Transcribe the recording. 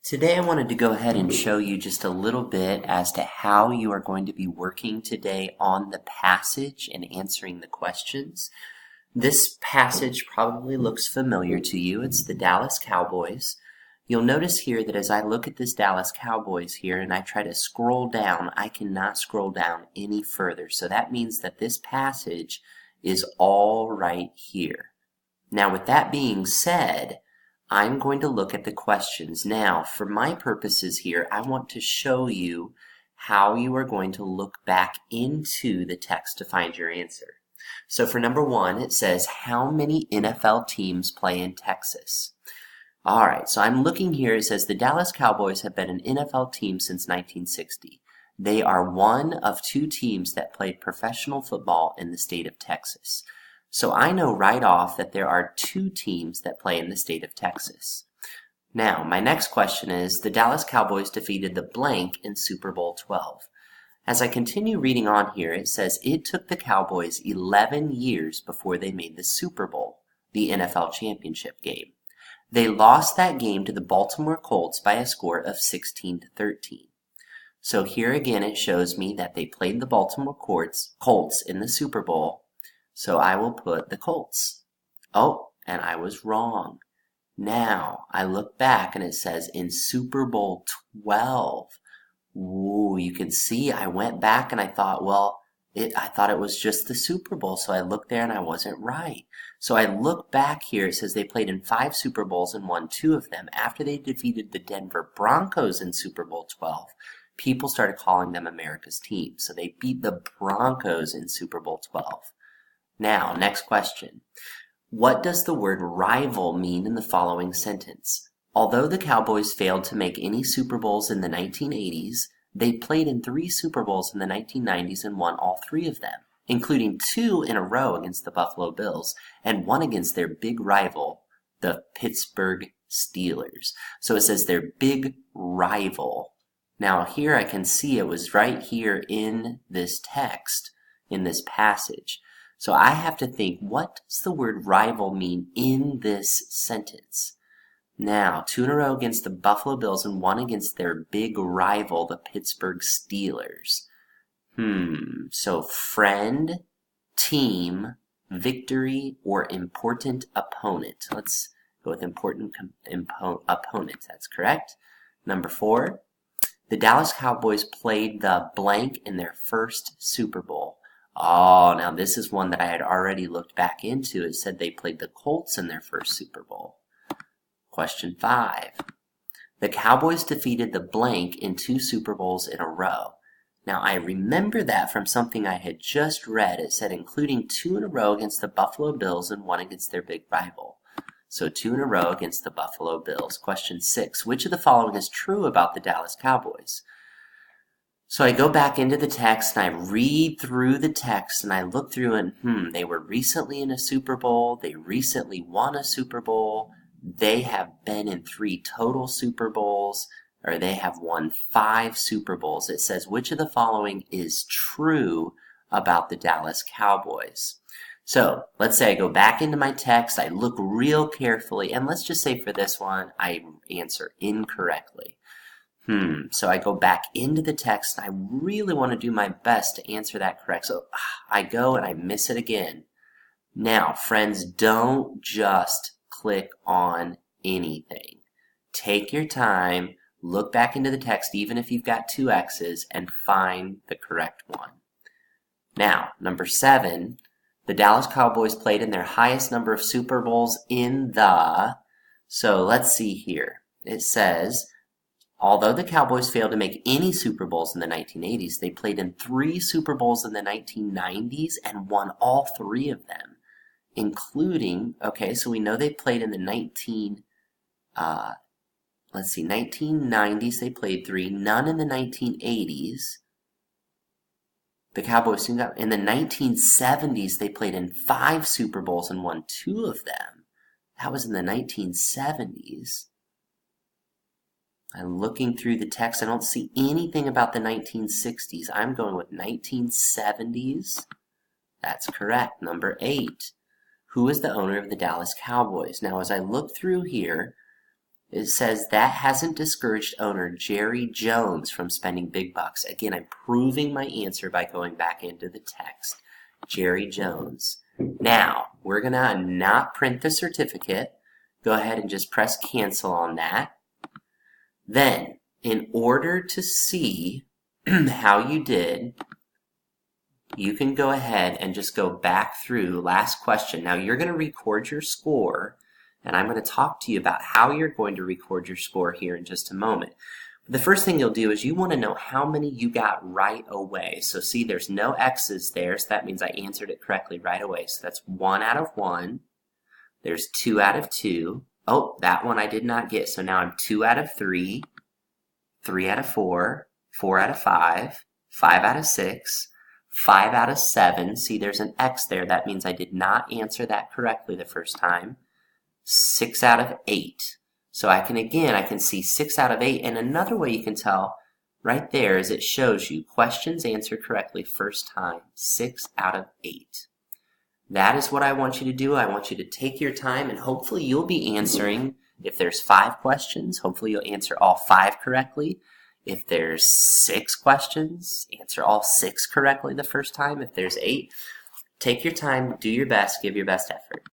Today I wanted to go ahead and show you just a little bit as to how you are going to be working today on the passage and answering the questions. This passage probably looks familiar to you. It's the Dallas Cowboys. You'll notice here that as I look at this Dallas Cowboys here and I try to scroll down, I cannot scroll down any further. So that means that this passage is all right here. Now with that being said, I'm going to look at the questions. Now, for my purposes here, I want to show you how you are going to look back into the text to find your answer. So for number one, it says, how many NFL teams play in Texas? All right, so I'm looking here. It says the Dallas Cowboys have been an NFL team since 1960. They are one of two teams that played professional football in the state of Texas. So I know right off that there are two teams that play in the state of Texas. Now, my next question is, the Dallas Cowboys defeated the blank in Super Bowl 12. As I continue reading on here, it says it took the Cowboys 11 years before they made the Super Bowl, the NFL championship game. They lost that game to the Baltimore Colts by a score of 16-13. So here again it shows me that they played the Baltimore Colts in the Super Bowl. So I will put the Colts. Oh, and I was wrong. Now, I look back and it says in Super Bowl 12. Ooh, you can see I went back and I thought, well, I thought it was just the Super Bowl. So I looked there and I wasn't right. So I look back here. It says they played in 5 Super Bowls and won 2 of them. After they defeated the Denver Broncos in Super Bowl 12, people started calling them America's team. So they beat the Broncos in Super Bowl 12. Now, next question. What does the word rival mean in the following sentence? Although the Cowboys failed to make any Super Bowls in the 1980s, they played in 3 Super Bowls in the 1990s and won all 3 of them, including 2 in a row against the Buffalo Bills and 1 against their big rival, the Pittsburgh Steelers. So it says their big rival. Now here I can see it was right here in this text, in this passage. So I have to think, what does the word rival mean in this sentence? Now, 2 in a row against the Buffalo Bills and 1 against their big rival, the Pittsburgh Steelers. So friend, team, victory, or important opponent. Let's go with important opponent. That's correct. Number 4, the Dallas Cowboys played the blank in their first Super Bowl. Oh, now this is one that I had already looked back into. It said they played the Colts in their first Super Bowl. Question 5. The Cowboys defeated the blank in 2 Super Bowls in a row. Now I remember that from something I had just read. It said including 2 in a row against the Buffalo Bills and 1 against their big rival. So 2 in a row against the Buffalo Bills. Question 6. Which of the following is true about the Dallas Cowboys? So I go back into the text and I read through the text and I look through and they were recently in a Super Bowl. They recently won a Super Bowl. They have been in 3 total Super Bowls, or they have won 5 Super Bowls. It says which of the following is true about the Dallas Cowboys? So let's say I go back into my text, I look real carefully, and let's just say for this one, I answer incorrectly. So I go back into the text, and I really want to do my best to answer that correct. So I go and I miss it again. Now, friends, don't just click on anything. Take your time, look back into the text, even if you've got 2 X's, and find the correct one. Now, number 7, the Dallas Cowboys played in their highest number of Super Bowls in the... So let's see here. It says, although the Cowboys failed to make any Super Bowls in the 1980s, they played in 3 Super Bowls in the 1990s and won all 3 of them, including, okay, so we know they played in the 1990s they played 3, none in the 1980s. The Cowboys in the 1970s they played in 5 Super Bowls and won 2 of them. That was in the 1970s. I'm looking through the text. I don't see anything about the 1960s. I'm going with 1970s. That's correct. Number 8. Who is the owner of the Dallas Cowboys? Now, as I look through here, It says that hasn't discouraged owner Jerry Jones from spending big bucks. Again, I'm proving my answer by going back into the text. Jerry Jones. Now, we're going to not print the certificate. Go ahead and just press cancel on that. Then, in order to see how you did, you can go ahead and just go back through last question. Now, you're going to record your score, and I'm going to talk to you about how you're going to record your score here in just a moment. But the first thing you'll do is you want to know how many you got right away. So see, there's no X's there, so that means I answered it correctly right away. So that's 1 out of 1. There's 2 out of 2. Oh, that one I did not get, so now I'm 2 out of 3, 3 out of 4, 4 out of 5, 5 out of 6, 5 out of 7. See, there's an X there. That means I did not answer that correctly the first time. 6 out of 8. So I can see 6 out of 8. And another way you can tell right there is it shows you questions answered correctly first time. 6 out of 8. That is what I want you to do. I want you to take your time, and hopefully you'll be answering. If there's 5 questions, hopefully you'll answer all 5 correctly. If there's 6 questions, answer all 6 correctly the first time. If there's 8, take your time, do your best, give your best effort.